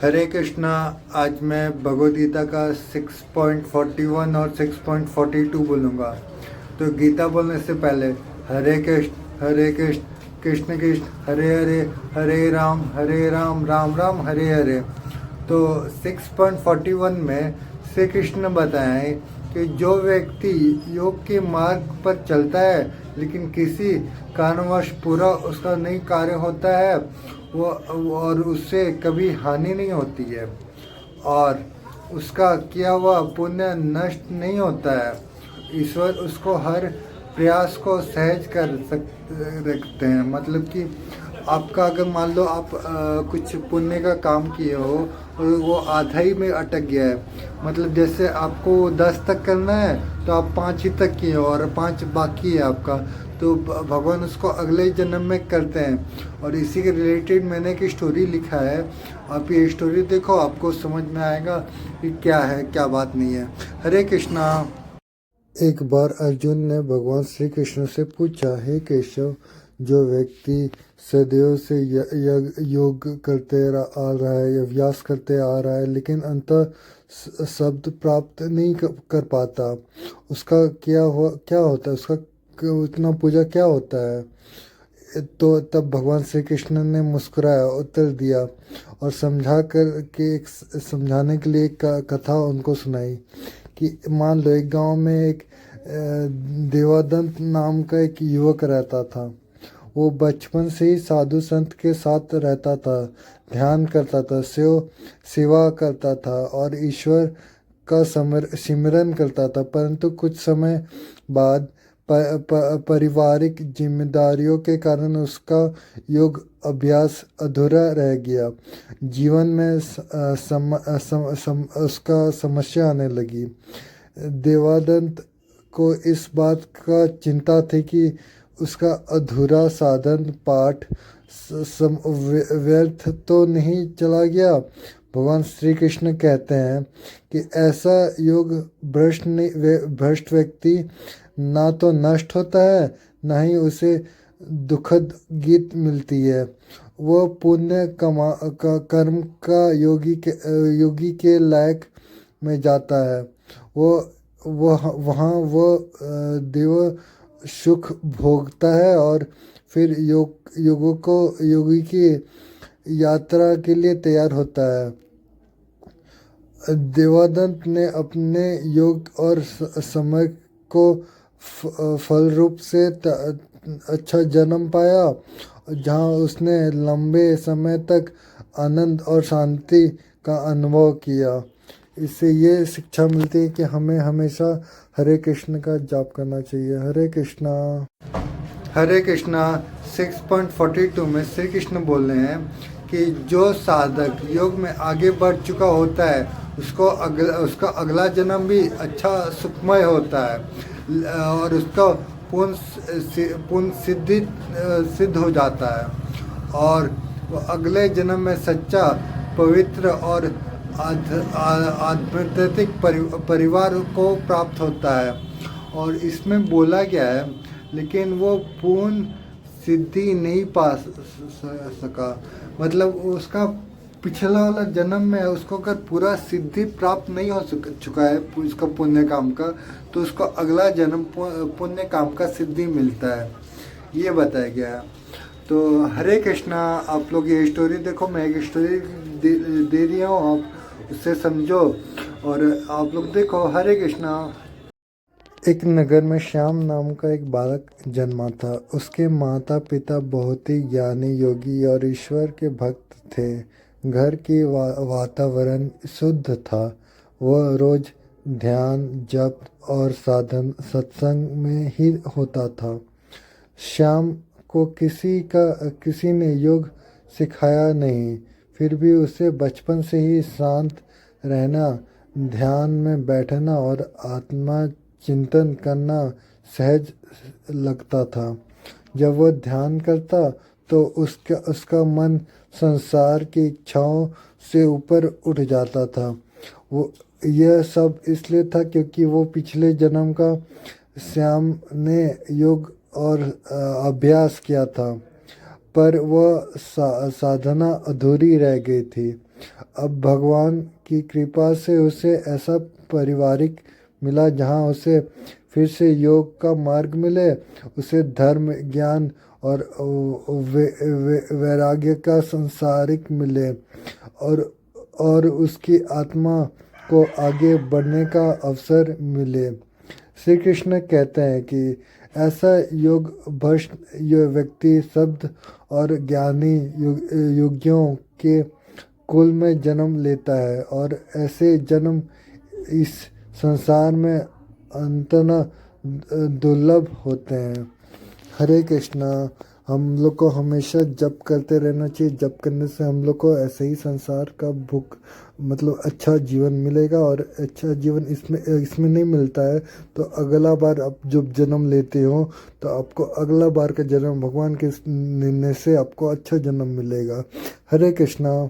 हरे कृष्णा। आज मैं भगवद गीता का 6.41 और 6.42 बोलूँगा। तो गीता बोलने से पहले हरे कृष्ण कृष्ण कृष्ण हरे हरे, हरे राम राम राम हरे हरे। तो 6.41 में श्री कृष्ण बताएं कि जो व्यक्ति योग के मार्ग पर चलता है लेकिन किसी कारणवश पूरा उसका नहीं कार्य होता है वो, और उससे कभी हानि नहीं होती है और उसका किया हुआ पुण्य नष्ट नहीं होता है, ईश्वर उसको हर प्रयास को सहज कर रखते हैं। मतलब कि आपका अगर मान लो आप कुछ पुण्य का काम किए हो और वो आधा ही में अटक गया है, मतलब जैसे आपको 10 तक करना है तो आप 5 ही तक किए हो और 5 बाकी है आपका, तो भगवान उसको अगले जन्म में करते हैं। और इसी के रिलेटेड मैंने एक स्टोरी लिखा है, आप ये स्टोरी देखो, आपको समझ में आएगा कि क्या है क्या बात नहीं है। हरे कृष्णा। एक बार अर्जुन ने भगवान श्री कृष्ण से पूछा, हे केशव, जो व्यक्ति सदैव से योग करते आ रहा है या अभ्यास करते आ रहा है लेकिन अंततः शब्द प्राप्त नहीं कर पाता, उसका क्या होता है, उसका उतना पूजा क्या होता है? तो तब भगवान श्री कृष्ण ने मुस्कुराया, उत्तर दिया और समझाने के लिए एक कथा उनको सुनाई कि मान लो एक गांव में एक देवादंत नाम का एक युवक रहता था। वो बचपन से ही साधु संत के साथ रहता था, ध्यान करता था, सेवा करता था और ईश्वर का सिमरन करता था। परंतु कुछ समय बाद पारिवारिक जिम्मेदारियों के कारण उसका योग अभ्यास अधूरा रह गया। जीवन में उसका समस्या आने लगी। देवादंत को इस बात का चिंता थी कि उसका अधूरा साधन पाठ व्यर्थ तो नहीं चला गया। भगवान श्री कृष्ण कहते हैं कि ऐसा योग भ्रष्ट व्यक्ति ना तो नष्ट होता है, ना ही उसे दुखद गीत मिलती है। वो पुण्य कर्म का योगी के लायक में जाता है। वो वहाँ वो देव सुख भोगता है और फिर योगी की यात्रा के लिए तैयार होता है। देवादंत ने अपने योग और समय को फल रूप से अच्छा जन्म पाया, जहाँ उसने लंबे समय तक आनंद और शांति का अनुभव किया। इससे ये शिक्षा मिलती है कि हमें हमेशा हरे कृष्ण का जाप करना चाहिए। हरे कृष्णा। हरे कृष्णा 6.42 में श्री कृष्ण बोल रहे हैं कि जो साधक योग में आगे बढ़ चुका होता है उसका अगला जन्म भी अच्छा सुखमय होता है और उसका पूर्ण सिद्ध हो जाता है और वो अगले जन्म में सच्चा पवित्र और आध्यात्मिक परिवार को प्राप्त होता है। और इसमें बोला गया है लेकिन वो पूर्ण सिद्धि नहीं पा सका, मतलब उसका पिछला वाला जन्म में उसको अगर पूरा सिद्धि प्राप्त नहीं हो चुका है उसका पुण्य काम का, तो उसको अगला जन्म पुण्य काम का सिद्धि मिलता है, ये बताया गया है। तो हरे कृष्णा। आप लोग ये स्टोरी देखो, मैं एक स्टोरी दे दिया हूँ, आप उससे समझो और आप लोग देखो। हरे कृष्णा। एक नगर में श्याम नाम का एक बालक जन्मा था। उसके माता पिता बहुत ही ज्ञानी, योगी और ईश्वर के भक्त थे। घर की वातावरण शुद्ध था। वह रोज ध्यान, जप और सत्संग में ही होता था। श्याम को किसी ने योग सिखाया नहीं, फिर भी उसे बचपन से ही शांत रहना, ध्यान में बैठना और आत्मा चिंतन करना सहज लगता था। जब वह ध्यान करता तो उसका मन संसार की इच्छाओं से ऊपर उठ जाता था। वो यह सब इसलिए था क्योंकि वो पिछले जन्म का श्याम ने योग और अभ्यास किया था, पर वह साधना अधूरी रह गई थी। अब भगवान की कृपा से उसे ऐसा पारिवारिक मिला जहाँ उसे फिर से योग का मार्ग मिले, उसे धर्म ज्ञान और वैराग्य का संसारिक मिले, और उसकी आत्मा को आगे बढ़ने का अवसर मिले। श्री कृष्ण कहते हैं कि ऐसा योग भ्रष्ट व्यक्ति शब्द और ज्ञानी योगियों के कुल में जन्म लेता है, और ऐसे जन्म इस संसार में अंततः दुर्लभ होते हैं। हरे कृष्णा। हम लोग को हमेशा जप करते रहना चाहिए। जप करने से हम लोग को ऐसे ही संसार का भूख मतलब अच्छा जीवन मिलेगा, और अच्छा जीवन इसमें नहीं मिलता है तो अगला बार आप जब जन्म लेते हो तो आपको अगला बार का जन्म भगवान के निर्णय से आपको अच्छा जन्म मिलेगा। हरे कृष्णा।